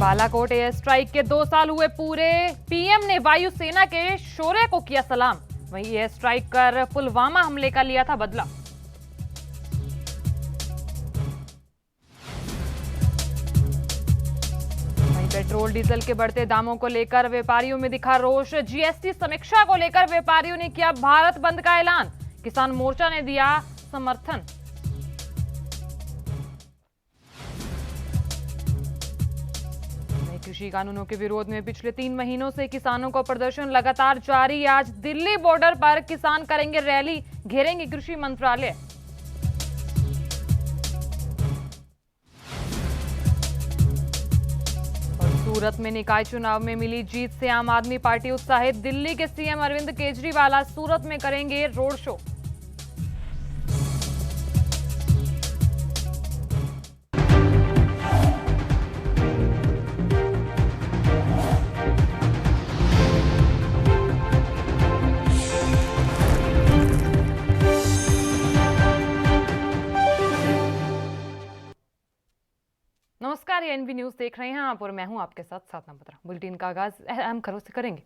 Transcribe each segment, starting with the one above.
Balakot air strike के 2 साल हुए पूरे। पीएम ने वायुसेना के शौर्य को किया सलाम। वहीं एयर स्ट्राइक कर पुलवामा हमले का लिया था बदला। वहीं पेट्रोल डीजल के बढ़ते दामों को लेकर व्यापारियों में दिखा रोष। जीएसटी समीक्षा को लेकर व्यापारियों ने किया भारत बंद का ऐलान। किसान मोर्चा ने दिया समर्थन। कृषि कानूनों के विरोध में पिछले 3 महीनों से किसानों का प्रदर्शन लगातार जारी। आज दिल्ली बॉर्डर पर किसान करेंगे रैली, घेरेंगे कृषि मंत्रालय। और सूरत में निकाय चुनाव में मिली जीत से आम आदमी पार्टी उत्साहित। दिल्ली के सीएम अरविंद केजरीवाल आज सूरत में करेंगे रोड शो। नमस्कार, ये एनबी न्यूज देख रहे हैं आप और मैं हूं आपके साथ साधना बत्रा। बुलेटिन का आगाज अहम खबरों से करेंगे।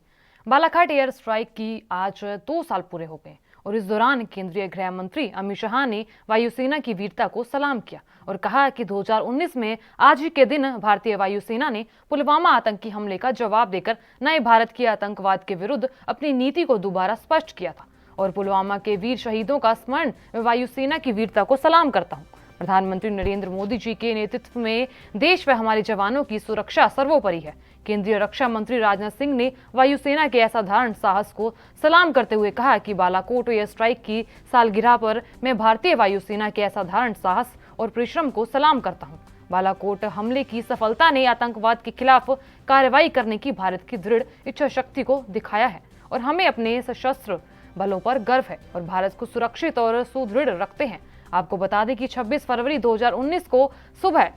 बालाकोट एयर स्ट्राइक की आज 2 साल पूरे हो गए और इस दौरान केंद्रीय गृह मंत्री अमित शाह ने वायुसेना की वीरता को सलाम किया और कहा कि 2019 में आज ही के दिन भारतीय वायुसेना ने पुलवामा आतंकी हमले का जवाब देकर नए भारत के आतंकवाद के विरुद्ध अपनी नीति को दोबारा स्पष्ट किया था और पुलवामा के वीर शहीदों का स्मरण वायुसेना की वीरता को सलाम करता हूँ। प्रधानमंत्री नरेंद्र मोदी जी के नेतृत्व में देश व हमारे जवानों की सुरक्षा सर्वोपरि है। केंद्रीय रक्षा मंत्री राजनाथ सिंह ने वायुसेना के असाधारण साहस को सलाम करते हुए कहा कि बालाकोट एयर स्ट्राइक की सालगिरह पर मैं भारतीय वायुसेना के असाधारण साहस और परिश्रम को सलाम करता हूं। बालाकोट हमले की सफलता ने आतंकवाद के खिलाफ कार्रवाई करने की भारत की दृढ़ इच्छा शक्ति को दिखाया है और हमें अपने सशस्त्र बलों पर गर्व है और भारत को सुरक्षित और सुदृढ़ रखते हैं। आपको बता दें कि 26 फरवरी 2019 को सुबह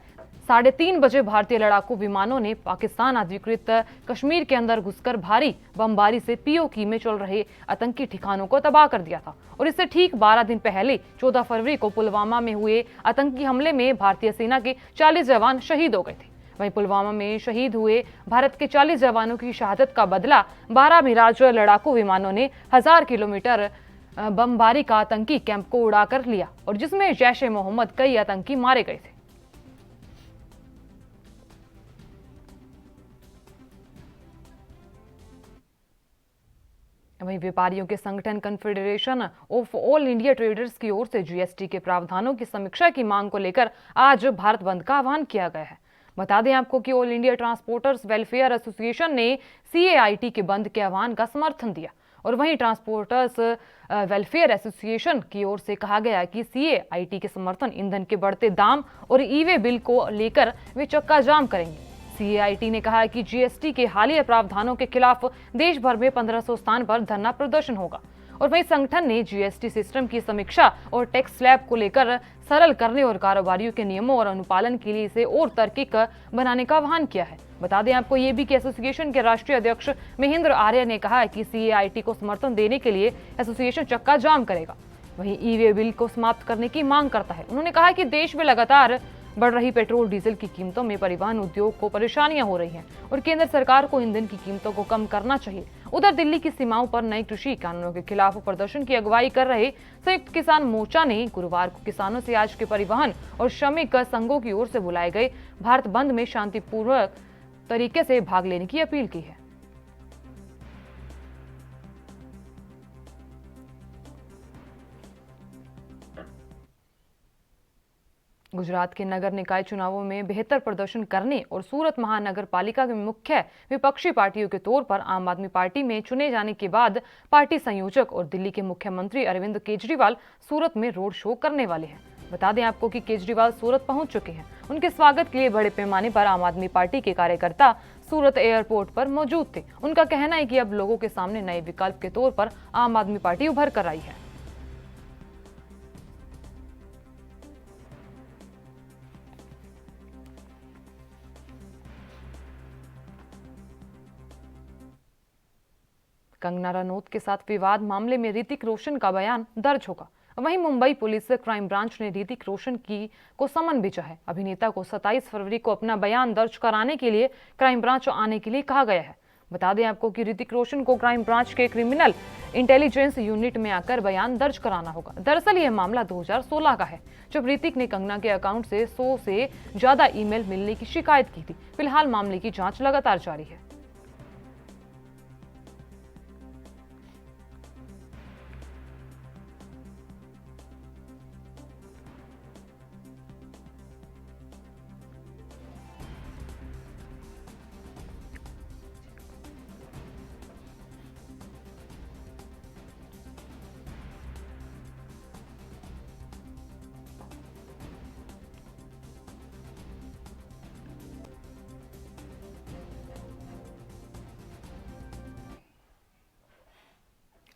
3:30 बजे भारतीय लड़ाकू विमानों ने पाकिस्तान अधिकृत कश्मीर के अंदर घुसकर भारी बमबारी से पीओके में चल रहे आतंकी ठिकानों को तबाह कर दिया था और इससे ठीक 12 दिन पहले 14 फरवरी को पुलवामा में हुए आतंकी हमले में भारतीय सेना के 40 जवान शहीद हो गए थे। वहीं पुलवामा में शहीद हुए भारत के 40 जवानों की शहादत का बदला 12 मिराज लड़ाकू विमानों ने 1000 किलोमीटर बमबारी का आतंकी कैंप को उड़ाकर लिया और जिसमें जैश ए मोहम्मद कई आतंकी मारे गए थे। वहीं व्यापारियों के संगठन confederation of all India traders की ओर से जीएसटी के प्रावधानों की समीक्षा की मांग को लेकर आज भारत बंद का आह्वान किया गया है। बता दें आपको कि all India transporters welfare association ने सीएआईटी के बंद के आह्वान का समर्थन दिया और वहीं ट्रांसपोर्टर्स वेलफेयर एसोसिएशन की ओर से कहा गया कि सीएआईटी के समर्थन ईंधन के बढ़ते दाम और ई-वे बिल को लेकर वे चक्का जाम करेंगे। सीएआईटी ने कहा कि जीएसटी के हालिया प्रावधानों के खिलाफ देश भर में 1500 स्थान पर धरना प्रदर्शन होगा और वहीं संगठन ने जीएसटी सिस्टम की समीक्षा और टैक्स स्लैब को लेकर सरल करने और कारोबारियों के नियमों और अनुपालन के लिए इसे और तार्किक बनाने का आह्वान किया है। बता दें आपको ये भी कि एसोसिएशन के राष्ट्रीय अध्यक्ष महेंद्र आर्य ने कहा है कि सीएआईटी को समर्थन देने के लिए एसोसिएशन चक्का जाम करेगा। वहीं ई-वे बिल को समाप्त करने की मांग करता है। उन्होंने कहा कि देश में लगातार बढ़ रही पेट्रोल डीजल की कीमतों में परिवहन उद्योग को परेशानियां हो रही हैं और केंद्र सरकार को ईंधन की कीमतों को कम करना चाहिए। उधर दिल्ली की सीमाओं पर नए कृषि कानूनों के खिलाफ प्रदर्शन की अगुवाई कर रहे संयुक्त किसान मोर्चा ने गुरुवार को किसानों से आज के परिवहन और श्रमिक संघों की ओर से बुलाए गए भारत बंद में शांतिपूर्वक तरीके से भाग लेने की अपील की है। गुजरात के नगर निकाय चुनावों में बेहतर प्रदर्शन करने और सूरत महानगर पालिका के मुख्य विपक्षी पार्टियों के तौर पर आम आदमी पार्टी में चुने जाने के बाद पार्टी संयोजक और दिल्ली के मुख्यमंत्री अरविंद केजरीवाल सूरत में रोड शो करने वाले हैं। बता दें आपको कि केजरीवाल सूरत पहुंच चुके हैं। उनके स्वागत के लिए बड़े पैमाने पर आम आदमी पार्टी के कार्यकर्ता सूरत एयरपोर्ट पर मौजूद थे। उनका कहना है कि अब लोगों के सामने नए विकल्प के तौर पर आम आदमी पार्टी उभर कर आई है। कंगना रनौत के साथ विवाद मामले में ऋतिक रोशन का बयान दर्ज होगा। वहीं मुंबई पुलिस क्राइम ब्रांच ने ऋतिक रोशन को समन भेजा है। अभिनेता को 27 फरवरी को अपना बयान दर्ज कराने के लिए क्राइम ब्रांच आने के लिए कहा गया है। बता दें आपको कि ऋतिक रोशन को क्राइम ब्रांच के क्रिमिनल इंटेलिजेंस यूनिट में आकर बयान दर्ज कराना होगा। दरअसल यह मामला 2016 का है, जब ऋतिक ने कंगना के अकाउंट से 100 से ज्यादा ईमेल मिलने की शिकायत की थी। फिलहाल मामले की जांच लगातार जारी है।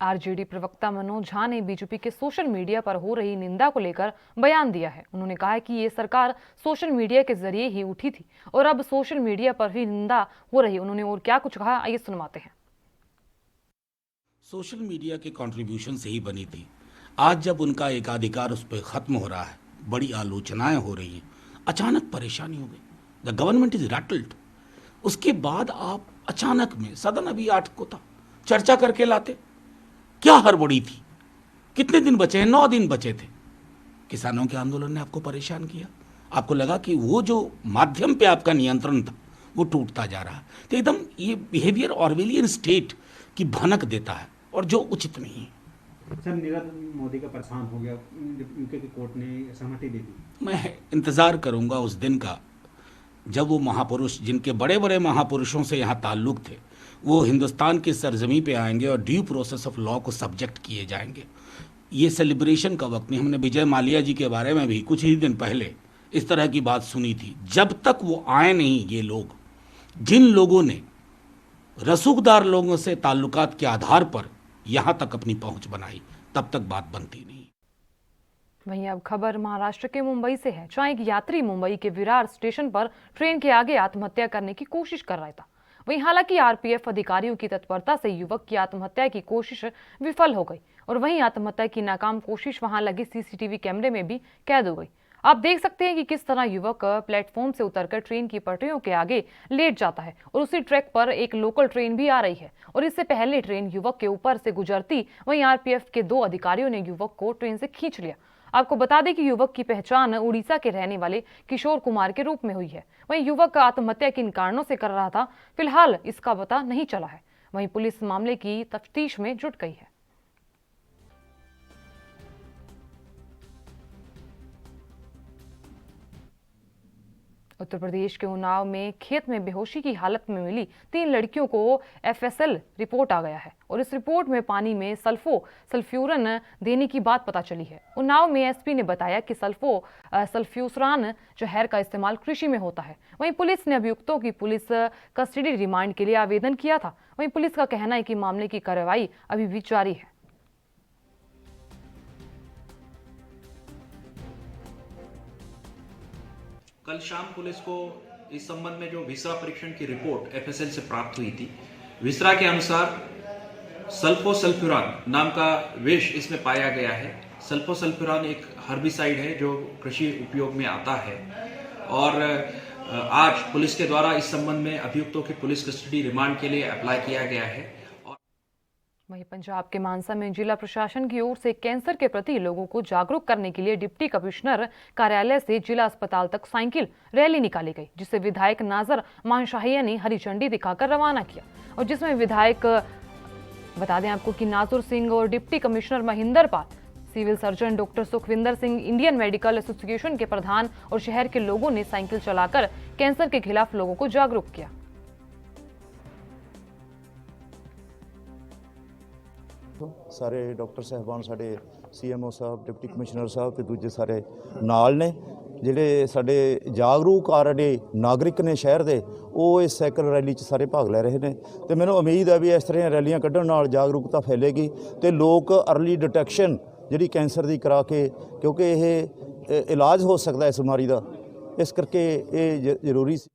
आरजेडी प्रवक्ता मनोज झा ने बीजेपी के सोशल मीडिया पर हो रही निंदा को लेकर बयान दिया है। उन्होंने कहा है कि ये सरकार सोशल मीडिया के जरिए ही उठी थी और अब सोशल मीडिया पर भी निंदा हो रही है। उन्होंने और क्या कुछ कहा, आइए सुनवाते हैं। सोशल मीडिया के कंट्रीब्यूशन से ही बनी थी। आज जब उनका एकाधिकार उस पर खत्म हो रहा है, बड़ी आलोचनाएं हो रही हैं, अचानक परेशानी हो गई। The government is rattled. उसके बाद आप अचानक में, सदन अभी 8 को था, चर्चा करके लाते। क्या हड़बड़ी थी? कितने दिन बचे हैं? 9 दिन बचे थे। किसानों के आंदोलन ने आपको परेशान किया। आपको लगा कि वो जो माध्यम पे आपका नियंत्रण था वो टूटता जा रहा है। तो एकदम ये बिहेवियर ऑर्वेलियन स्टेट की भनक देता है और जो उचित नहीं है। सर, नीरव मोदी का परेशान हो गया, उनके कोर्ट ने सहमति दे दी। मैं इंतजार करूंगा उस दिन का जब वो महापुरुष, जिनके बड़े बड़े महापुरुषों से यहाँ ताल्लुक थे, वो हिंदुस्तान की सरजमी पे आएंगे और ड्यू प्रोसेस ऑफ लॉ को सब्जेक्ट किए जाएंगे। ये सेलिब्रेशन का वक्त नहीं। हमने विजय माल्या जी के बारे में भी कुछ ही दिन पहले इस तरह की बात सुनी थी। जब तक वो आए नहीं, ये लोग, जिन लोगों ने रसूखदार लोगों से ताल्लुकात के आधार पर यहाँ तक अपनी पहुंच बनाई, तब तक बात बनती नहीं। वहीं अब खबर महाराष्ट्र के मुंबई से है, जहां एक यात्री मुंबई के विरार स्टेशन पर ट्रेन के आगे आत्महत्या करने की कोशिश कर रहा था। वहीं हालांकि आरपीएफ अधिकारियों की तत्परता से युवक की आत्महत्या की कोशिश विफल हो गई और वहीं आत्महत्या की नाकाम कोशिश वहां लगे सीसीटीवी कैमरे में भी कैद हो गई। आप देख सकते हैं कि किस तरह युवक प्लेटफॉर्म से उतरकर ट्रेन की पटरियों के आगे लेट जाता है और उसी ट्रैक पर एक लोकल ट्रेन भी आ रही है और इससे पहले ट्रेन युवक के ऊपर से गुजरती वहीं आरपीएफ के 2 अधिकारियों ने युवक को ट्रेन से खींच लिया। आपको बता दें कि युवक की पहचान उड़ीसा के रहने वाले किशोर कुमार के रूप में हुई है। वहीं युवक आत्महत्या किन कारणों से कर रहा था, फिलहाल इसका पता नहीं चला है। वहीं पुलिस मामले की तफ्तीश में जुट गई है। उत्तर प्रदेश के उन्नाव में खेत में बेहोशी की हालत में मिली 3 लड़कियों को एफएसएल रिपोर्ट आ गया है और इस रिपोर्ट में पानी में सल्फ्यूरन देने की बात पता चली है। उन्नाव में एसपी ने बताया कि सल्फ्यूरान जहर का इस्तेमाल कृषि में होता है। वहीं पुलिस ने अभियुक्तों की पुलिस कस्टडी रिमांड के लिए आवेदन किया था। वहीं पुलिस का कहना है कि मामले की कार्रवाई अभी भी जारी है। कल शाम पुलिस को इस संबंध में जो विसरा परीक्षण की रिपोर्ट एफएसएल से प्राप्त हुई थी, विसरा के अनुसार सल्फोसल्फ्यूरान नाम का विष इसमें पाया गया है। सल्फोसल्फ्यूरान एक हर्बिसाइड है जो कृषि उपयोग में आता है और आज पुलिस के द्वारा इस संबंध में अभियुक्तों की पुलिस कस्टडी रिमांड के लिए अप्लाई किया गया है। वहीं पंजाब के मानसा में जिला प्रशासन की ओर से कैंसर के प्रति लोगों को जागरूक करने के लिए डिप्टी कमिश्नर कार्यालय से जिला अस्पताल तक साइकिल रैली निकाली गई, जिसे विधायक नाजर मानशाहिया ने हरी झंडी दिखाकर रवाना किया और जिसमें विधायक, बता दें आपको कि नाजुर सिंह और deputy commissioner Mahinder Pal, civil surgeon doctor Sukhwinder Singh, Indian medical association के प्रधान और शहर के लोगों ने साइकिल चलाकर कैंसर के खिलाफ लोगों को जागरूक किया। सारे डॉक्टर साहबान, साढ़े सीएमओ साहब, डिप्टी कमिश्नर साहब ते दूजे सारे नाल ने, ਜਿਹੜੇ ਸਾਡੇ ਜਾਗਰੂਕ ਆ ਰਹੇ ਨਾਗਰਿਕ ਨੇ ਸ਼ਹਿਰ ਦੇ, ਉਹ ਇਸ ਸਾਈਕਲ ਰੈਲੀ 'ਚ ਸਾਰੇ ਭਾਗ ਲੈ ਰਹੇ ਨੇ ਤੇ ਮੈਨੂੰ ਉਮੀਦ ਹੈ ਵੀ ਇਸ ਤਰ੍ਹਾਂ ਰੈਲੀਆਂ ਕੱਢਣ ਨਾਲ ਜਾਗਰੂਕਤਾ ਫੈਲੇਗੀ ਤੇ ਲੋਕ अर्ਲੀ ਡਿਟੈਕਸ਼ਨ ਜਿਹੜੀ ਕੈਂਸਰ ਦੀ ਕਰਾ ਕੇ, ਕਿਉਂਕਿ ਇਹ ਇਲਾਜ ਹੋ ਸਕਦਾ ਇਸ ਬਿਮਾਰੀ ਦਾ, ਇਸ ਕਰਕੇ ਇਹ ਜ਼ਰੂਰੀ ਸੀ।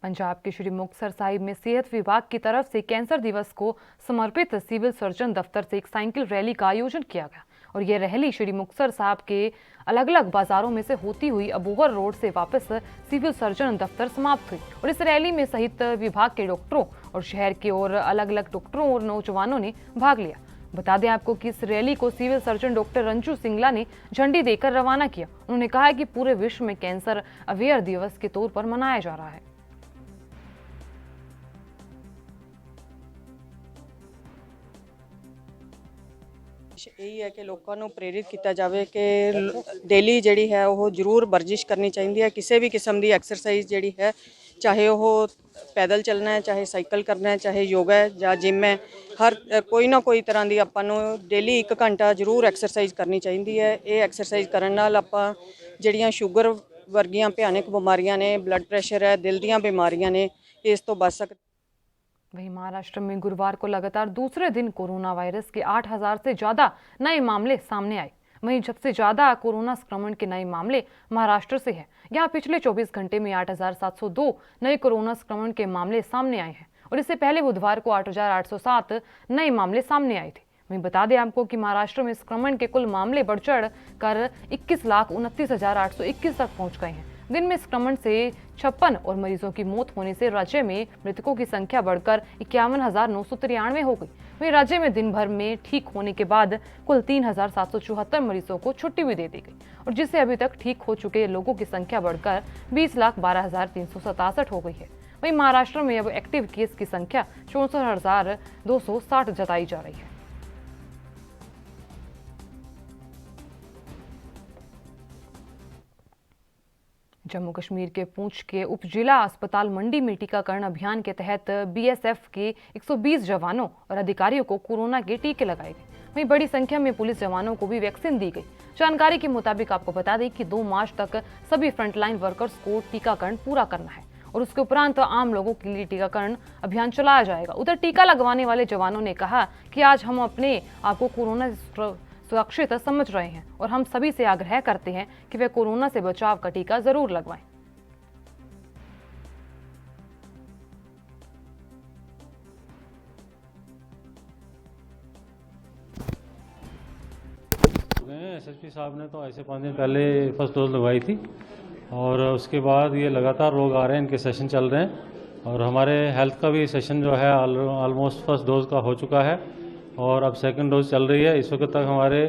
पंजाब के श्री मुक्तसर साहिब में सेहत विभाग की तरफ से कैंसर दिवस को समर्पित सिविल सर्जन दफ्तर से एक साइकिल रैली का आयोजन किया गया और ये रैली श्री मुक्तसर साहब के अलग अलग बाजारों में से होती हुई अबोहर रोड से वापस सिविल सर्जन दफ्तर समाप्त हुई। और इस रैली में सहित विभाग के डॉक्टरों और शहर के और अलग अलग डॉक्टरों और नौजवानों ने भाग लिया। बता दें आपको कि इस रैली को civil surgeon doctor Ranju Singla ने झंडी देकर रवाना किया। उन्होंने कहा कि पूरे विश्व में कैंसर अवेयर दिवस के तौर पर मनाया जा रहा है। ਇਹੀ ਹੈ ਕਿ ਲੋਕਾਂ ਨੂੰ ਪ੍ਰੇਰਿਤ ਕੀਤਾ ਜਾਵੇ ਕਿ ਡੇਲੀ ਜਿਹੜੀ ਹੈ ਉਹ ਜ਼ਰੂਰ ਵਰਜਿਸ਼ ਕਰਨੀ ਚਾਹੀਦੀ ਹੈ। ਕਿਸੇ ਵੀ ਕਿਸਮ ਦੀ ਐਕਸਰਸਾਈਜ਼ ਜਿਹੜੀ ਹੈ, ਚਾਹੇ ਉਹ ਪੈਦਲ ਚੱਲਣਾ ਹੈ, ਚਾਹੇ ਸਾਈਕਲ ਕਰਨਾ ਹੈ, ਚਾਹੇ ਯੋਗਾ ਹੈ ਜਾਂ ਜਿਮ ਹੈ, ਹਰ ਕੋਈ ਨਾ ਕੋਈ ਤਰ੍ਹਾਂ ਦੀ ਆਪਾਂ ਨੂੰ ਡੇਲੀ 1 ਘੰਟਾ ਜ਼ਰੂਰ ਐਕਸਰਸਾਈਜ਼ ਕਰਨੀ ਚਾਹੀਦੀ ਹੈ। ਇਹ ਐਕਸਰਸਾਈਜ਼ ਕਰਨ ਨਾਲ ਆਪਾਂ ਜਿਹੜੀਆਂ ਸ਼ੂਗਰ ਵਰਗੀਆਂ ਭਿਆਨਕ ਬਿਮਾਰੀਆਂ ਨੇ, ਬਲੱਡ ਪ੍ਰੈਸ਼ਰ ਹੈ, ਦਿਲ ਦੀਆਂ ਬਿਮਾਰੀਆਂ ਨੇ, ਇਸ ਤੋਂ ਬਚ ਸਕਦੇ। वहीं महाराष्ट्र में गुरुवार को लगातार दूसरे दिन कोरोना वायरस के 8,000 से ज्यादा नए मामले सामने आए। वहीं सबसे ज्यादा कोरोना संक्रमण के नए मामले महाराष्ट्र से हैं। यहां पिछले 24 घंटे में 8,702 नए कोरोना संक्रमण के मामले सामने आए हैं और इससे पहले बुधवार को 8,807 नए मामले सामने आए थे। वहीं बता दें आपको कि महाराष्ट्र में संक्रमण के कुल मामले बढ़ चढ़ कर 21,29,821 तक पहुंच गए हैं। दिन में संक्रमण से 56 और मरीजों की मौत होने से राज्य में मृतकों की संख्या बढ़कर 51,993 हो गई। वहीं राज्य में दिन भर में ठीक होने के बाद कुल 3,774 मरीजों को छुट्टी भी दे दी गई और जिससे अभी तक ठीक हो चुके लोगों की संख्या बढ़कर 20,12,367 हो गई है। वहीं महाराष्ट्र में अब एक्टिव केस की संख्या 64,260 जताई जा रही है। जम्मू कश्मीर के पुंछ के उप जिला अस्पताल मंडी में टीकाकरण अभियान के तहत बीएसएफ के 120 जवानों और अधिकारियों को कोरोना के टीके लगाए गए। वहीं बड़ी संख्या में पुलिस जवानों को भी वैक्सीन दी गई। जानकारी के मुताबिक आपको बता दें कि 2 मार्च तक सभी फ्रंटलाइन वर्कर्स को टीकाकरण पूरा करना है और उसके उपरांत आम लोगों के लिए टीकाकरण अभियान चलाया जाएगा। उधर टीका लगवाने वाले जवानों ने कहा कि आज हम अपने आप को कोरोना सुरक्षित समझ रहे हैं और हम सभी से आग्रह करते हैं कि वे कोरोना से बचाव का टीका जरूर लगवाएं। एसएसपी साहब ने तो ऐसे 5 दिन पहले फर्स्ट डोज लगवाई थी और उसके बाद ये लगातार लोग आ रहे हैं, इनके सेशन चल रहे हैं और हमारे हेल्थ का भी सेशन जो है ऑलमोस्ट फर्स्ट डोज का हो चुका है और अब सेकंड डोज चल रही है। इस वक्त तक हमारे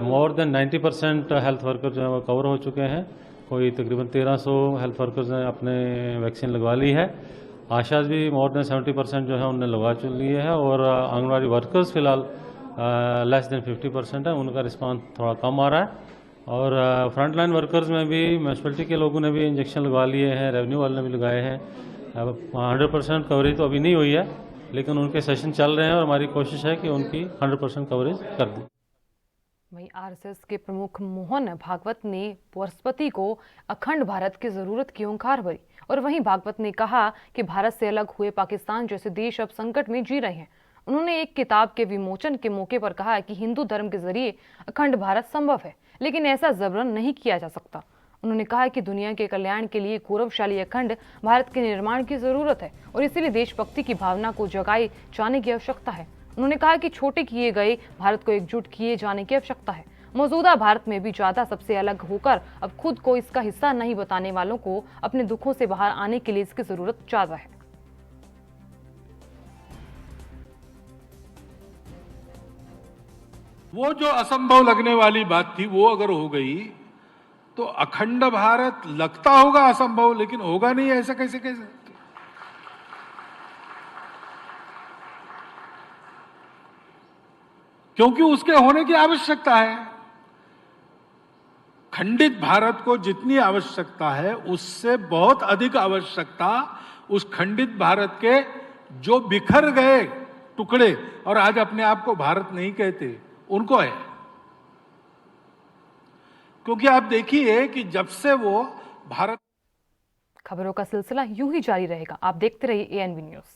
मोर देन 90% हेल्थ वर्कर जो है वो कवर हो चुके हैं। कोई तकरीबन 1300 हेल्थ वर्कर्स ने अपने वैक्सीन लगवा ली है। आशाज भी मोर देन 70% जो है उन्होंने लगवा ली है और आंगनवाड़ी वर्कर्स फिलहाल लेस देन 50% है, उनका रिस्पांस थोड़ा कम आ रहा है। और फ्रंट लाइन वर्कर्स में भी म्यूनसिपलिटी के लोगों ने भी इंजेक्शन लगवा लिए हैं, रेवेन्यू वाले ने भी लगाए हैं। अब 100% कवरेज तो अभी नहीं हुई है, लेकिन उनके सेशन चल रहे हैं और हमारी कोशिश है कि उनकी 100% कवरेज कर दें। वहीं आरएसएस के प्रमुख मोहन भागवत ने बृहस्पति को अखंड भारत की जरूरत की ओंकार भरी और वहीं भागवत ने कहा कि भारत से अलग हुए पाकिस्तान जैसे देश अब संकट में जी रहे हैं। उन्होंने एक किताब के विमोचन के मौके पर कहा कि हिंदू धर्म के जरिए अखंड भारत संभव है, लेकिन ऐसा जबरन नहीं किया जा सकता। उन्होंने कहा कि दुनिया के कल्याण के लिए गौरवशाली अखंड भारत के निर्माण की जरूरत है और इसीलिए देशभक्ति की भावना को जगाए जाने की आवश्यकता है। उन्होंने कहा कि छोटे किए गए भारत को एकजुट किए जाने की आवश्यकता है। मौजूदा भारत में भी ज्यादा सबसे अलग होकर अब खुद को इसका हिस्सा नहीं बताने वालों को अपने दुखों से बाहर आने के लिए इसकी जरूरत ज्यादा है। वो जो असंभव लगने वाली बात थी वो अगर हो गई तो अखंड भारत लगता होगा असंभव, लेकिन होगा नहीं। ऐसा कैसे कह सकते? क्योंकि उसके होने की आवश्यकता है। खंडित भारत को जितनी आवश्यकता है उससे बहुत अधिक आवश्यकता उस खंडित भारत के जो बिखर गए टुकड़े और आज अपने आप को भारत नहीं कहते उनको है। क्योंकि आप देखिए कि जब से वो भारत। खबरों का सिलसिला यूं ही जारी रहेगा, आप देखते रहिए एएनबी न्यूज़।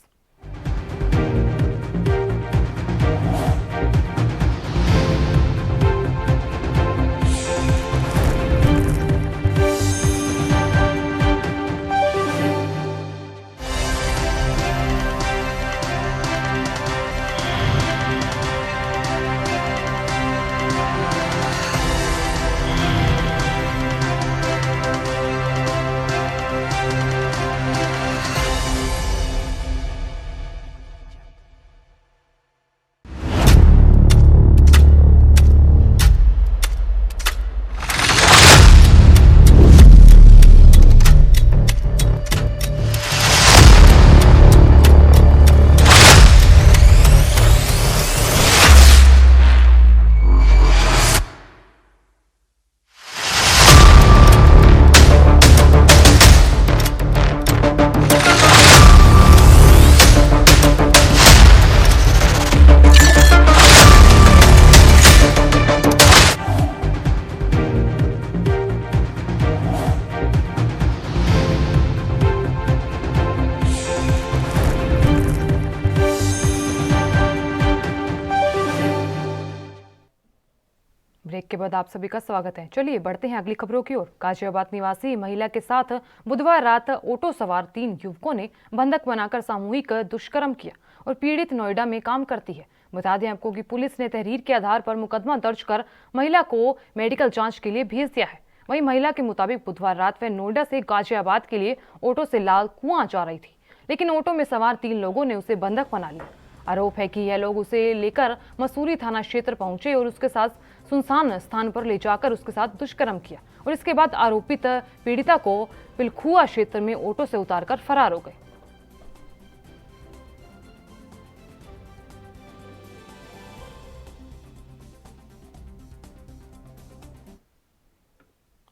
के बाद आप सभी का स्वागत है। चलिए बढ़ते हैं अगली खबरों की ओर। गाजियाबाद निवासी महिला के साथ बुधवार रात ऑटो सवार 3 युवकों ने बंधक बनाकर सामूहिक दुष्कर्म किया और पीड़ित नोएडा में काम करती है। बता दें आपको कि पुलिस ने तहरीर के आधार पर मुकदमा दर्ज कर महिला को मेडिकल जांच के लिए भेज दिया है। वहीं महिला के मुताबिक बुधवार रात वह नोएडा से गाजियाबाद के लिए ऑटो से लाल कुआं जा रही थी, लेकिन ऑटो में सवार 3 लोगों ने उसे बंधक बना लिया। आरोप है कि यह लोग उसे लेकर मसूरी थाना क्षेत्र पहुंचे और उसके साथ सुनसान स्थान पर ले जाकर उसके साथ दुष्कर्म किया और इसके बाद आरोपित पीड़िता को पिलखुआ क्षेत्र में ऑटो से उतारकर फरार हो गए।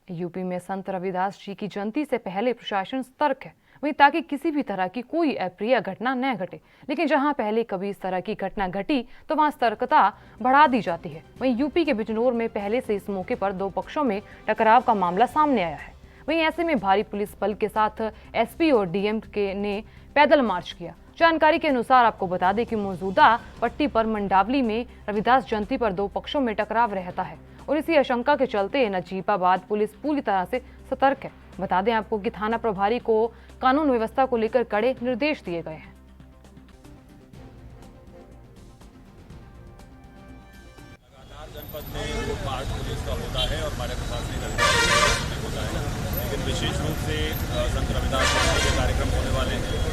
यूपी में संत रविदास जी की जयंती से पहले प्रशासन सतर्क है, वहीं ताकि किसी भी तरह की कोई अप्रिय घटना न घटे। लेकिन जहां पहले कभी इस तरह की घटना घटी तो वहां सतर्कता बढ़ा दी जाती है। वहीं यूपी के बिजनौर में पहले से इस मौके पर 2 पक्षों में टकराव का मामला सामने आया है। वहीं ऐसे में भारी पुलिस बल के साथ एसपी और डीएम ने पैदल मार्च किया। जानकारी के अनुसार आपको बता दें कि मौजूदा पट्टी पर मंडावली में रविदास जयंती पर 2 पक्षों में टकराव रहता है और इसी आशंका के चलते नजीबाबाद पुलिस पूरी तरह से सतर्क है। बता दें आपको कि थाना प्रभारी को कानून व्यवस्था को लेकर कड़े निर्देश दिए गए हैं। लगातार जनपद में लूटपाट पुलिस का होता है और हमारे प्रशासनिक अधिकारी होता है, लेकिन विशेष रूप से संत रविदास जयंती के कार्यक्रम होने वाले हैं,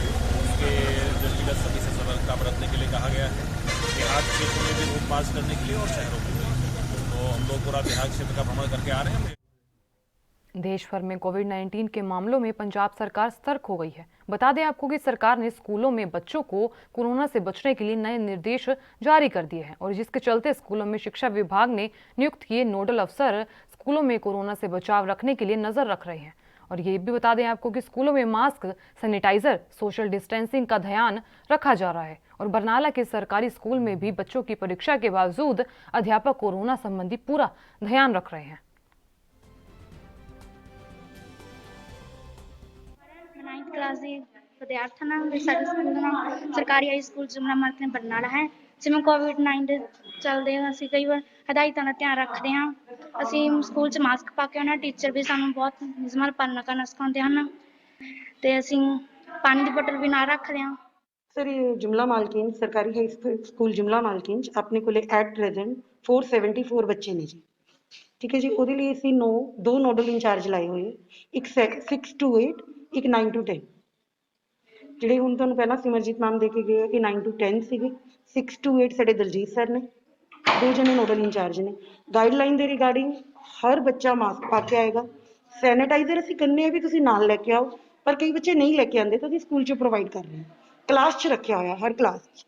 उसके दृष्टिगत सभी से सतर्कता बरतने के लिए कहा गया है। देहात क्षेत्र में भी लूटपाट करने के लिए और शहरों में भी, तो हम लोग पूरा देहात क्षेत्र का भ्रमण करके आ रहे हैं। देश भर में कोविड-19 के मामलों में पंजाब सरकार सतर्क हो गई है। बता दें आपको कि सरकार ने स्कूलों में बच्चों को कोरोना से बचने के लिए नए निर्देश जारी कर दिए हैं और जिसके चलते स्कूलों में शिक्षा विभाग ने नियुक्त किए नोडल अफसर स्कूलों में कोरोना से बचाव रखने के लिए नजर रख रहे हैं। और ये भी बता दें आपको कि स्कूलों में मास्क, सैनिटाइजर, सोशल डिस्टेंसिंग का ध्यान रखा जा रहा है और बरनाला के सरकारी स्कूल में भी बच्चों की परीक्षा के बावजूद अध्यापक कोरोना संबंधी पूरा ध्यान रख रहे हैं। 9th ਕਲਾਸ ਦੇ ਵਿਦਿਆਰਥੀਆਂ ਨਾਲ ਸਾਡੇ ਸਕੂਲ ਦਾ ਸਰਕਾਰੀ high school Jamna market Barnala ਹੈ। ਜਿਵੇਂ ਕੋਵਿਡ-19 ਚੱਲਦੇ ਆ, ਅਸੀਂ ਕਈ ਵਾਰ ਹਦਾਇਤਾਂ ਦਾ ਧਿਆਨ ਰੱਖਦੇ ਹਾਂ। ਅਸੀਂ ਸਕੂਲ 'ਚ ਮਾਸਕ ਪਾ ਕੇ ਆਉਣਾ, ਟੀਚਰ ਵੀ ਸਾਨੂੰ ਬਹੁਤ ਨਿਯਮਾਂ ਦਾ ਪਾਲਣਾ ਕਰਨਾ ਸਿਖਾਉਂਦੇ ਹਨ ਤੇ ਅਸੀਂ ਪਾਣੀ ਦੀ ਬੋਤਲ ਵੀ ਨਾਲ ਰੱਖਦੇ ਹਾਂ। सर ये जुमला मालकीन सरकारी हाई स्कूल जुमला मालकीन अपने को एट प्रेजेंट 474 बच्चे ने जी, ठीक है जी। ਉਹਦੇ ਲਈ ਅਸੀਂ 2 ਨੋਡਲ ਇੰਚਾਰਜ ਲਾਏ ਹੋਏ, ਇੱਕ 6 to 8, ਇੱਕ 9 to 10। ਜਿਹੜੇ ਹੁਣ ਤੁਹਾਨੂੰ ਪਹਿਲਾਂ ਸਿਮਰਜੀਤ ਮੈਮ ਦੇ ਕੇ ਗਏ ਇਹ 9 to 10 ਸੀਗੇ। 6 to 8 ਸਾਡੇ ਦਲਜੀਤ ਸਰ ਨੇ, 2 ਜਣੇ ਨੋਡਲ ਇੰਚਾਰਜ ਨੇ। ਗਾਈਡਲਾਈਨ ਦੇ ਰਿਗਾਰਡਿੰਗ ਹਰ ਬੱਚਾ ਮਾਸਕ ਪਾ ਕੇ ਆਏਗਾ। ਸੈਨੀਟਾਈਜ਼ਰ ਅਸੀਂ ਕਹਿੰਦੇ ਆ ਵੀ ਤੁਸੀਂ ਨਾਲ ਲੈ ਕੇ ਆਓ, ਪਰ ਕਈ ਬੱਚੇ ਨਹੀਂ ਲੈ ਕੇ ਆਉਂਦੇ ਤਾਂ ਅਸੀਂ ਸਕੂਲ 'ਚ ਪ੍ਰੋਵਾਈਡ ਕਰ ਰਹੇ ਹਾਂ। ਕਲਾਸ 'ਚ ਰੱਖਿਆ ਹੋਇਆ ਹਰ ਕਲਾਸ 'ਚ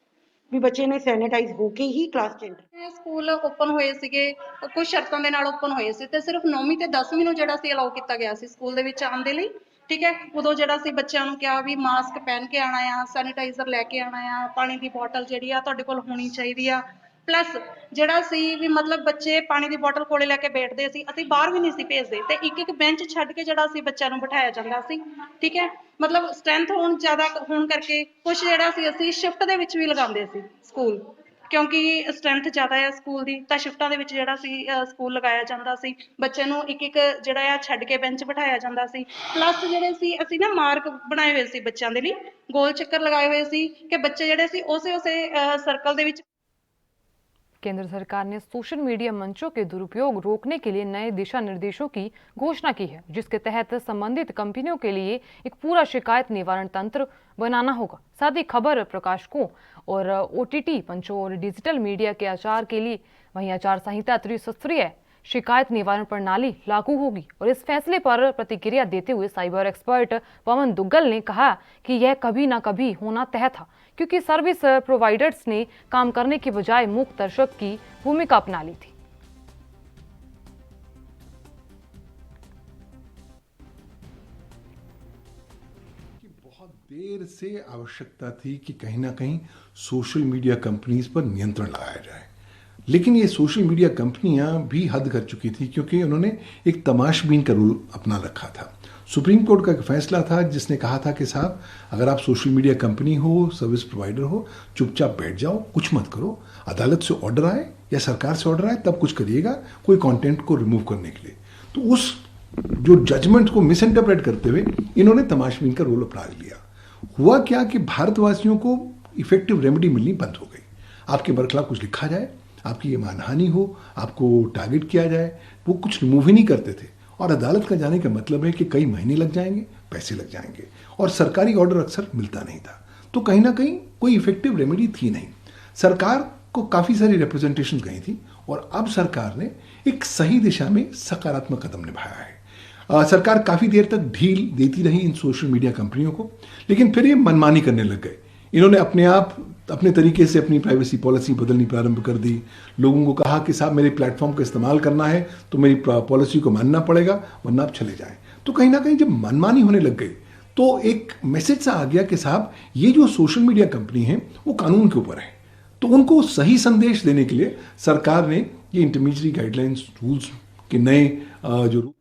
ਵੀ ਬੱਚੇ ਨੇ ਸੈਨੀਟਾਈਜ਼ ਹੋ ਕੇ ਹੀ ਕਲਾਸ 'ਚ ਐਂਟਰ। ਸਕੂਲ ਓਪਨ ਹੋਏ ਸੀਗੇ, ਕੁਝ ਸ਼ਰਤਾਂ ਦੇ ਨਾਲ ਓਪਨ ਹੋਏ ਸੀ ਤੇ ਸਿਰਫ 9ਵੀਂ ਤੇ 10ਵੀਂ ਨੂੰ ਜਿਹੜਾ ਸੀ ਅਲਾਉ ਕੀਤਾ ਗਿਆ ਸੀ ਸਕੂਲ ਦੇ ਵਿੱਚ ਆਉਣ ਦੇ ਲਈ, ਠੀਕ ਹੈ। ਉਦੋਂ ਜਿਹੜਾ ਸੀ ਬੱਚਿਆਂ ਨੂੰ ਕਿਹਾ ਵੀ ਮਾਸਕ ਪਹਿਨ ਕੇ ਆਉਣਾ ਆ, ਸੈਨੀਟਾਈਜ਼ਰ ਲੈ ਕੇ ਆਉਣਾ ਆ, ਪਾਣੀ ਦੀ ਬੋਤਲ ਜਿਹੜੀ ਆ ਤੁਹਾਡੇ ਕੋਲ ਹੋਣੀ ਚਾਹੀਦੀ ਆ। ਪਲੱਸ ਜਿਹੜਾ ਸੀ ਵੀ ਮਤਲਬ ਬੱਚੇ ਪਾਣੀ ਦੀ ਬੋਤਲ ਕੋਲੇ ਲੈ ਕੇ ਬੈਠਦੇ ਸੀ, ਅਸੀਂ ਬਾਹਰ ਵੀ ਨਹੀਂ ਸੀ ਭੇਜਦੇ ਤੇ ਇੱਕ ਬੈਂਚ ਛੱਡ ਕੇ ਜਿਹੜਾ ਸੀ ਬੱਚਿਆਂ ਨੂੰ ਬਿਠਾਇਆ ਜਾਂਦਾ ਸੀ, ਠੀਕ ਹੈ। ਮਤਲਬ ਸਟਰੈਂਥ ਹੁਣ ਜ਼ਿਆਦਾ ਹੋਣ ਕਰਕੇ ਕੁਝ ਜਿਹੜਾ ਸੀ ਅਸੀਂ ਸ਼ਿਫਟ ਦੇ ਵਿੱਚ ਵੀ ਲਗਾਉਂਦੇ ਸੀ ਸਕੂਲ, ਕਿਉਂਕਿ ਸਟਰੈਂਥ ਜ਼ਿਆਦਾ ਹੈ ਸਕੂਲ ਦੀ, ਤਾਂ ਸ਼ਿਫਟਾਂ ਦੇ ਵਿੱਚ ਜਿਹੜਾ ਸੀ ਸਕੂਲ ਲਗਾਇਆ ਜਾਂਦਾ ਸੀ। ਬੱਚੇ ਨੂੰ ਇੱਕ ਜਿਹੜਾ ਆ ਛੱਡ ਕੇ ਬੈਂਚ ਬਿਠਾਇਆ ਜਾਂਦਾ ਸੀ। ਪਲੱਸ ਜਿਹੜੇ ਸੀ ਅਸੀਂ ਨਾ ਮਾਰਕ ਬਣਾਏ ਹੋਏ ਸੀ ਬੱਚਿਆਂ ਦੇ ਲਈ, ਗੋਲ ਚੱਕਰ ਲਗਾਏ ਹੋਏ ਸੀ ਕਿ ਬੱਚੇ ਜਿਹੜੇ ਸੀ ਉਸੇ सर्कल ਦੇ ਵਿੱਚ। केंद्र सरकार ने सोशल मीडिया मंचों के दुरुपयोग रोकने के लिए नए दिशा निर्देशों की घोषणा की है, जिसके तहत संबंधित कंपनियों के लिए एक पूरा शिकायत निवारण तंत्र बनाना होगा। साथ ही खबर प्रकाशकों और OTT मंचों और डिजिटल मीडिया के आचार के लिए वहीं आचार संहिता त्रिसूत्रीय शिकायत निवारण प्रणाली लागू होगी। और इस फैसले पर प्रतिक्रिया देते हुए साइबर एक्सपर्ट पवन दुग्गल ने कहा कि यह कभी ना कभी होना तय था, क्योंकि सर्विस प्रोवाइडर्स ने काम करने के बजाय मूक दर्शक की भूमिका अपना ली थी। बहुत देर से आवश्यकता थी कि कहीं ना कहीं सोशल मीडिया कंपनीज पर नियंत्रण लगाया जाए, लेकिन ये सोशल मीडिया कंपनियां भी हद कर चुकी थी, क्योंकि उन्होंने एक तमाशबीन का रूल अपना रखा था। सुप्रीम कोर्ट का एक फैसला था जिसने कहा था कि साहब अगर आप सोशल मीडिया कंपनी हो, सर्विस प्रोवाइडर हो, चुपचाप बैठ जाओ, कुछ मत करो, अदालत से ऑर्डर आए या सरकार से ऑर्डर आए तब कुछ करिएगा कोई कंटेंट को रिमूव करने के लिए। तो उस जो जजमेंट को मिस इंटरप्रेट करते हुए इन्होंने तमाशबीन का रोल अपना लिया। हुआ क्या कि भारतवासियों को इफेक्टिव रेमेडी मिलनी बंद हो गई। आपके बरखिलाफ कुछ लिखा जाए, आपकी ये मानहानि हो, आपको टारगेट किया जाए, वो कुछ रिमूव ही नहीं करते थे। और अदालत का जाने का मतलब है कि कई महीने लग जाएंगे, पैसे लग जाएंगे, और सरकारी ऑर्डर अक्सर मिलता नहीं था। तो कहीं ना कहीं कोई इफेक्टिव रेमेडी थी नहीं। सरकार को काफ़ी सारी रिप्रेजेंटेशन गई थी और अब सरकार ने एक सही दिशा में सकारात्मक कदम निभाया है। सरकार काफ़ी देर तक ढील देती रही इन सोशल मीडिया कंपनियों को, लेकिन फिर ये मनमानी करने लग गए। इन्होंने अपने तरीके से अपनी प्राइवेसी पॉलिसी बदलनी प्रारंभ कर दी। लोगों को कहा कि साहब मेरे प्लेटफॉर्म का इस्तेमाल करना है तो मेरी पॉलिसी को मानना पड़ेगा, वरना आप चले जाएं। तो कहीं ना कहीं जब मनमानी होने लग गई तो एक मैसेज सा आ गया कि साहब ये जो सोशल मीडिया कंपनी है वो कानून के ऊपर है। तो उनको सही संदेश देने के लिए सरकार ने ये इंटरमीडिएट गाइडलाइंस रूल्स के नए जो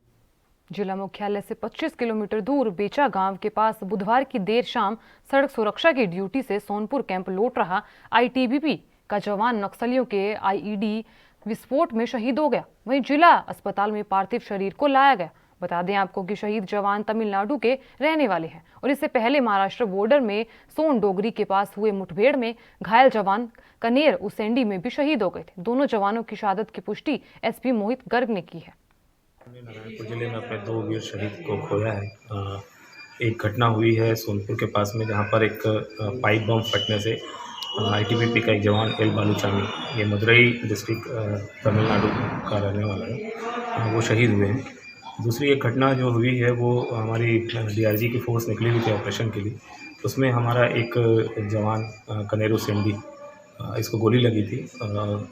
जिला मुख्यालय से 25 किलोमीटर दूर बेचा गांव के पास बुधवार की देर शाम सड़क सुरक्षा की ड्यूटी से सोनपुर कैंप लौट रहा आईटीबीपी का जवान नक्सलियों के आईईडी विस्फोट में शहीद हो गया। वहीं जिला अस्पताल में पार्थिव शरीर को लाया गया। बता दें आपको कि शहीद जवान तमिलनाडु के रहने वाले हैं और इससे पहले महाराष्ट्र बॉर्डर में सोन डोगरी के पास हुए मुठभेड़ में घायल जवान कनेर उसेंडी में भी शहीद हो गए थे। दोनों जवानों की शहादत की पुष्टि एसपी मोहित गर्ग ने की है। नारायणपुर जिले में अपने 2 वीर शहीद को खोया है। एक घटना हुई है सोनपुर के पास में, जहां पर एक पाइप बम फटने से आईटीबीपी का एक जवान एल बालूचामी, ये मदुरई डिस्ट्रिक्ट तमिलनाडु का रहने वाला है, वो शहीद हुए हैं। दूसरी एक घटना जो हुई है वो हमारी डीआरजी की फोर्स निकली हुई थी ऑपरेशन के लिए, उसमें हमारा एक जवान कनेरू सेंडी, इसको गोली लगी थी,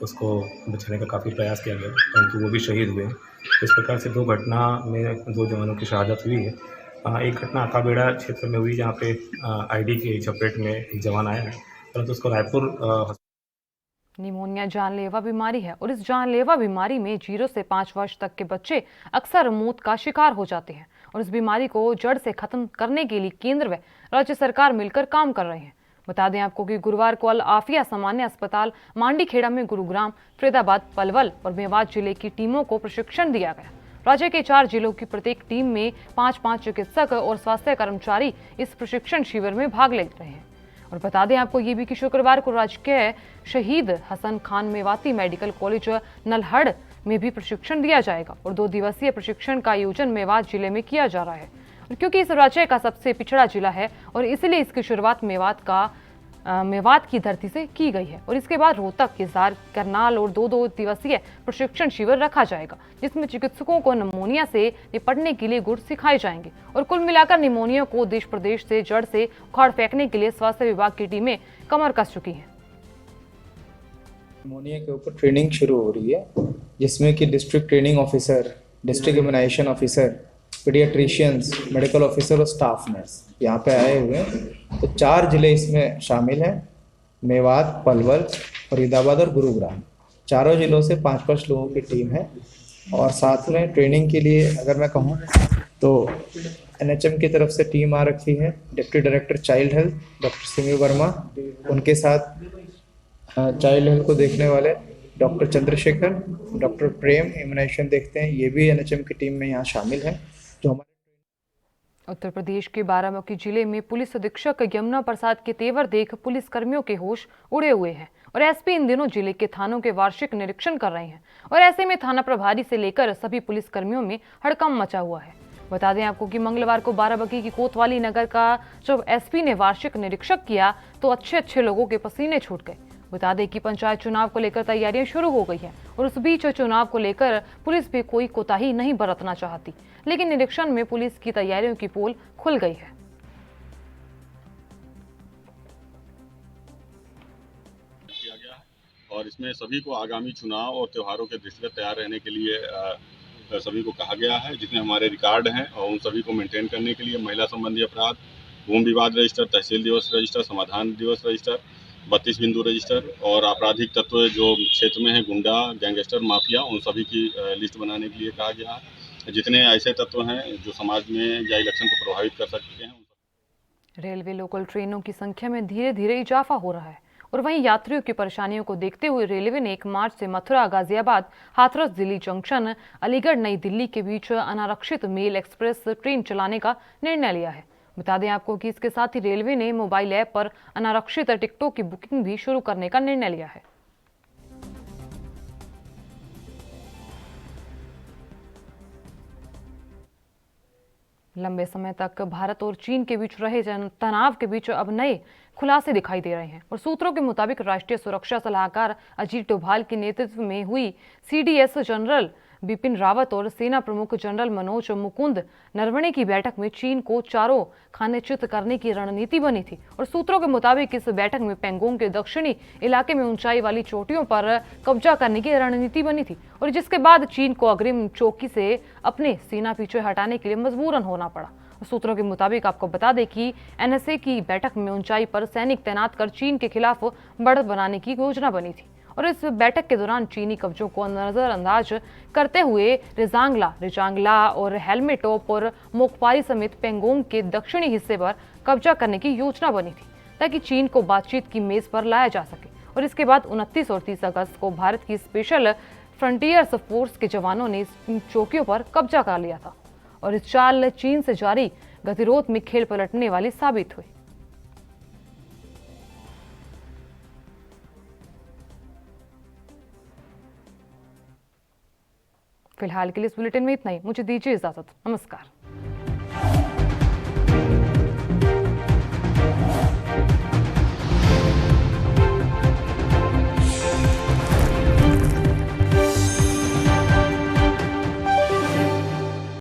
उसको बचाने का काफ़ी प्रयास किया गया परंतु वो भी शहीद हुए हैं। इस प्रकार से 2 घटना में 2 जवानों की शहादत हुई है। एक घटना अकाबेड़ा क्षेत्र में हुई जहाँ पे आईडी की चपेट में एक जवान आया है, परंतु उसको रायपुर निमोनिया जानलेवा बीमारी है और इस जानलेवा बीमारी में 0 से 5 वर्ष तक के बच्चे अक्सर मौत का शिकार हो जाते हैं और इस बीमारी को जड़ से खत्म करने के लिए केंद्र व राज्य सरकार मिलकर काम कर रहे हैं। बता दें आपको कि गुरुवार को अल आफिया सामान्य अस्पताल मांडीखेड़ा में गुरुग्राम, फरीदाबाद, पलवल और मेवात जिले की टीमों को प्रशिक्षण दिया गया। राज्य के 4 जिलों की प्रत्येक टीम में 5-5 चिकित्सक और स्वास्थ्य कर्मचारी इस प्रशिक्षण शिविर में भाग ले रहे हैं। और बता दें आपको ये भी कि शुक्रवार को राजकीय शहीद हसन खान मेवाती मेडिकल कॉलेज नल्हड़ में भी प्रशिक्षण दिया जाएगा और 2 दिवसीय प्रशिक्षण का आयोजन मेवात जिले में किया जा रहा है। क्योंकि इस राज्य का सबसे पिछड़ा जिला है और इसलिए इसकी शुरुआत मेवात की धरती से की गई है और इसके बाद रोहतक, हिसार, करनाल और 2 दिवसीय प्रशिक्षण शिविर रखा जाएगा जिसमें चिकित्सकों को निमोनिया से निपटने के लिए गुर सिखाए जाएंगे और कुल मिलाकर निमोनिया को देश प्रदेश से जड़ से उखाड़ फेंकने के लिए स्वास्थ्य विभाग की टीमें कमर कस चुकी हैं। निमोनिया के ऊपर ट्रेनिंग शुरू हो रही है जिसमें कि district training officer, district immunisation officer, paediatricians, medical officer और स्टाफ नर्स यहाँ पे आए हुए हैं। तो 4 जिले इसमें शामिल हैं, मेवात, पलवल, फरीदाबाद और गुरुग्राम। चारों जिलों से 5-5 लोगों की टीम है और साथ में ट्रेनिंग के लिए अगर मैं कहूँ तो एनएचएम की तरफ से टीम आ रखी है। Deputy director child health doctor Simi Verma, उनके साथ चाइल्ड हेल्थ को देखने वाले डॉक्टर चंद्रशेखर, डॉक्टर प्रेम इम्यूनाइजेशन देखते हैं, ये भी एनएचएम की टीम में यहाँ शामिल है। जो हमारे उत्तर प्रदेश के बाराबंकी जिले में पुलिस अधीक्षक यमुना प्रसाद के तेवर देख पुलिस कर्मियों के होश उड़े हुए हैं और एसपी इन दिनों जिले के थानों के वार्षिक निरीक्षण कर रहे हैं और ऐसे में थाना प्रभारी से लेकर सभी पुलिस कर्मियों में हड़कंप मचा हुआ है। बता दें आपको कि मंगलवार को बाराबंकी की कोतवाली नगर का जब एसपी ने वार्षिक निरीक्षण किया तो अच्छे लोगों के पसीने छूट गए। बता दें कि पंचायत चुनाव को लेकर तैयारियां शुरू हो गई हैं और उस बीच चुनाव को लेकर पुलिस भी कोई कोताही नहीं बरतना चाहती, लेकिन निरीक्षण में पुलिस की तैयारियों की पोल खुल गई है। किया गया है और इसमें सभी को आगामी चुनाव और त्योहारों के दृष्टिगत तैयार रहने के लिए सभी को कहा गया है। जितने हमारे रिकॉर्ड हैं और उन सभी को मेंटेन करने के लिए महिला संबंधी अपराध, भूमि विवाद रजिस्टर, तहसील दिवस रजिस्टर, समाधान दिवस रजिस्टर, 32 बिंदु रजिस्टर और आपराधिक तत्व जो क्षेत्र में है, गुंडा, गैंगस्टर, माफिया, उन सभी की लिस्ट बनाने के लिए कहा गया है। जितने ऐसे तत्व हैं जो समाज में या इलेक्शन को प्रभावित कर सकते हैं। रेलवे लोकल ट्रेनों की संख्या में धीरे धीरे इजाफा हो रहा है और वहीं यात्रियों की परेशानियों को देखते हुए रेलवे ने 1 मार्च से मथुरा, गाजियाबाद, हाथरस, दिल्ली जंक्शन, अलीगढ़, नई दिल्ली के बीच अनारक्षित मेल एक्सप्रेस ट्रेन चलाने का निर्णय लिया है। बता दें आपको कि इसके साथ ही रेलवे ने मोबाइल ऐप पर अनारक्षित टिकटों की बुकिंग भी शुरू करने का निर्णय लिया है। लंबे समय तक भारत और चीन के बीच रहे तनाव के बीच अब नए खुलासे दिखाई दे रहे हैं और सूत्रों के मुताबिक राष्ट्रीय सुरक्षा सलाहकार अजीत डोभाल के नेतृत्व में हुई सीडीएस जनरल बिपिन रावत और सेना प्रमुख जनरल मनोज मुकुंद नरवणे की बैठक में चीन को चारों खाने चित करने की रणनीति बनी थी और सूत्रों के मुताबिक इस बैठक में पेंगोंग के दक्षिणी इलाके में ऊंचाई वाली चोटियों पर कब्जा करने की रणनीति बनी थी और जिसके बाद चीन को अग्रिम चौकी से अपने सेना पीछे हटाने के लिए मजबूरन होना पड़ा। सूत्रों के मुताबिक आपको बता दें कि एनएसए की बैठक में ऊंचाई पर सैनिक तैनात कर चीन के खिलाफ बढ़त बनाने की योजना बनी थी और इस बैठक के दौरान चीनी कब्जों को नजरअंदाज करते हुए रिजांगला और हेलमेटोप और मोकपारी समेत पेंगोंग के दक्षिणी हिस्से पर कब्जा करने की योजना बनी थी ताकि चीन को बातचीत की मेज पर लाया जा सके। और इसके बाद 29 और 30 अगस्त को भारत की स्पेशल फ्रंटियर्स फोर्स के जवानों ने इन चौकियों पर कब्जा कर लिया था और इस चाल चीन से जारी गतिरोध में खेल पलटने वाली साबित हुई। फिलहाल के लिए इस बुलेटिन में इतना ही। मुझे दीजिए इजाजत। नमस्कार।